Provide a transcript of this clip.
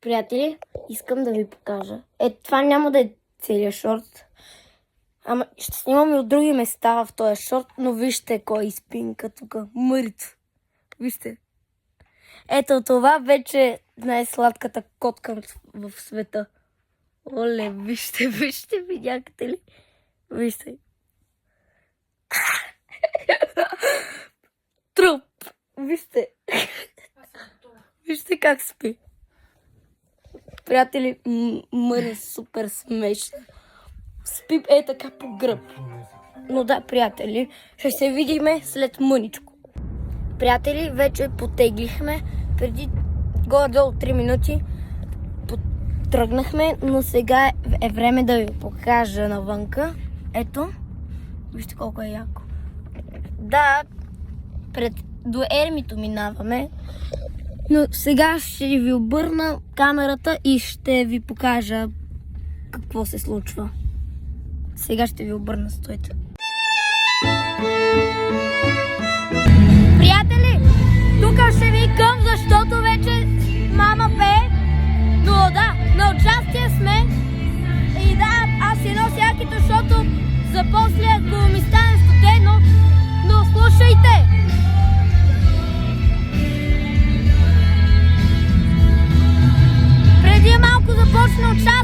Приятели, искам да ви покажа. Това няма да е целият шорт. Ама ще снимам и от други места в този шорт, но вижте кой изпинка тук. Мърт. Вижте. Ето това вече е най-сладката котка в света. Оле, вижте, видяхте ли? Вижте. Труп. Вижте. Вижте как спи. Приятели, Мъри е супер смешна. Спи така по гръб. Но да, приятели, ще се видиме след мъничко. Приятели, вече потеглихме. Преди горе-долу 3 минути тръгнахме, но сега е време да ви покажа навънка. Ето, вижте колко е яко. Да, до Ермито минаваме, но сега ще ви обърна камерата и ще ви покажа какво се случва. Сега ще ви обърна, стойте. Приятели, тук ще викам, защото вече мама пее. Но да, на участие сме. И да, аз си нося якито, защото за после, ако ми стане студено, но слушайте. Преди малко започна участие.